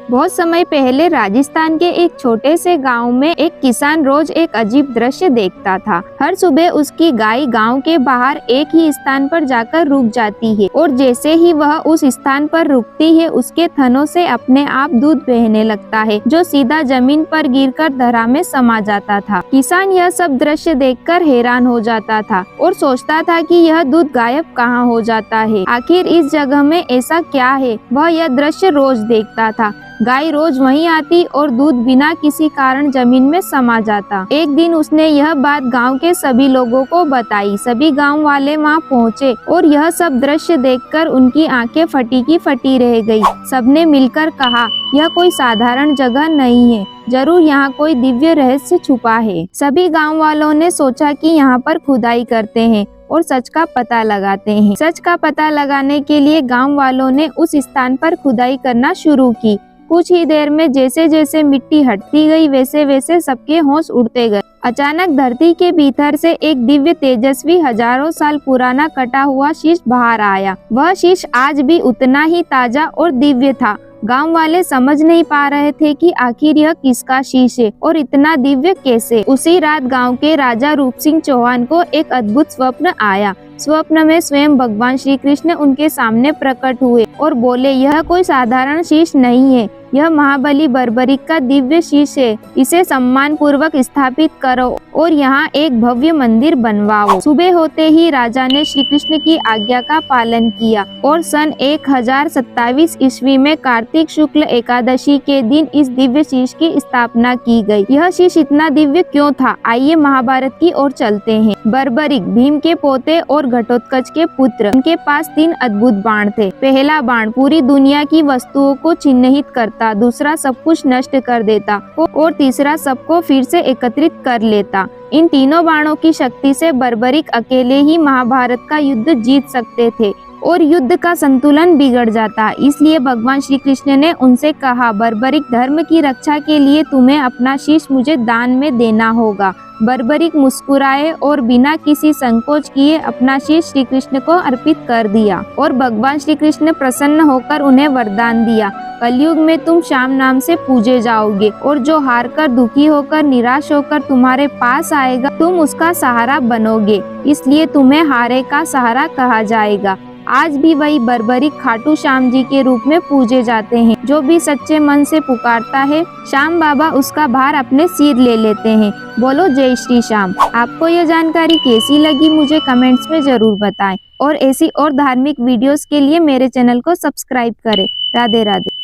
बहुत समय पहले राजस्थान के एक छोटे से गांव में एक किसान रोज एक अजीब दृश्य देखता था। हर सुबह उसकी गाय गांव के बाहर एक ही स्थान पर जाकर रुक जाती है और जैसे ही वह उस स्थान पर रुकती है उसके थनों से अपने आप दूध बहने लगता है जो सीधा जमीन पर गिरकर धरा में समा जाता था। किसान यह सब दृश्य देखकर हैरान हो जाता था और सोचता था कि यह दूध गायब कहाँ हो जाता है, आखिर इस जगह में ऐसा क्या है। वह यह दृश्य रोज देखता था। गाय रोज वहीं आती और दूध बिना किसी कारण जमीन में समा जाता। एक दिन उसने यह बात गांव के सभी लोगों को बताई। सभी गांव वाले वहां पहुंचे और यह सब दृश्य देखकर उनकी आंखें फटी की फटी रह गई। सबने मिलकर कहा, यह कोई साधारण जगह नहीं है, जरूर यहाँ कोई दिव्य रहस्य छुपा है। सभी गांव वालों ने सोचा कि यहाँ पर खुदाई करते हैं और सच का पता लगाते हैं। सच का पता लगाने के लिए गांव वालों ने उस स्थान पर खुदाई करना शुरू की। कुछ ही देर में जैसे जैसे मिट्टी हटती गई वैसे वैसे सबके होश उड़ते गए। अचानक धरती के भीतर से एक दिव्य तेजस्वी हजारों साल पुराना कटा हुआ शीश बाहर आया। वह शीश आज भी उतना ही ताजा और दिव्य था। गांव वाले समझ नहीं पा रहे थे कि आखिर यह किसका शीश है और इतना दिव्य कैसे। उसी रात गांव के राजा रूप सिंह चौहान को एक अद्भुत स्वप्न आया। स्वप्न में स्वयं भगवान श्री कृष्ण उनके सामने प्रकट हुए और बोले, यह कोई साधारण शीश नहीं है, यह महाबली बर्बरीक का दिव्य शीश है। इसे सम्मान पूर्वक स्थापित करो और यहाँ एक भव्य मंदिर बनवाओ। सुबह होते ही राजा ने श्री कृष्ण की आज्ञा का पालन किया और सन 1027 ईस्वी में कार्तिक शुक्ल एकादशी के दिन इस दिव्य शीश की स्थापना की गई। यह शीश इतना दिव्य क्यों था, आइए महाभारत की ओर चलते हैं। बर्बरीक भीम के पोते और घटोत्कच के पुत्र। उनके पास 3 अद्भुत बाण थे। पहला बाण पूरी दुनिया की वस्तुओं को चिन्हित करता, दूसरा सब कुछ नष्ट कर देता और तीसरा सबको फिर से एकत्रित कर लेता। इन तीनों बाणों की शक्ति से बर्बरीक अकेले ही महाभारत का युद्ध जीत सकते थे और युद्ध का संतुलन बिगड़ जाता। इसलिए भगवान श्री कृष्ण ने उनसे कहा, बर्बरीक धर्म की रक्षा के लिए तुम्हें अपना शीश मुझे दान में देना होगा। बर्बरीक मुस्कुराए और बिना किसी संकोच किए अपना शीश श्री कृष्ण को अर्पित कर दिया और भगवान श्री कृष्ण प्रसन्न होकर उन्हें वरदान दिया, कलयुग में तुम श्याम नाम से पूजे जाओगे और जो हार कर दुखी होकर निराश होकर तुम्हारे पास आएगा तुम उसका सहारा बनोगे, इसलिए तुम्हें हारे का सहारा कहा जाएगा। आज भी वही बर्बरीक खाटू श्याम जी के रूप में पूजे जाते हैं। जो भी सच्चे मन से पुकारता है श्याम बाबा उसका भार अपने सिर ले लेते हैं। बोलो जय श्री श्याम। आपको यह जानकारी कैसी लगी मुझे कमेंट्स में जरूर बताएं और ऐसी और धार्मिक वीडियोस के लिए मेरे चैनल को सब्सक्राइब करें। राधे राधे।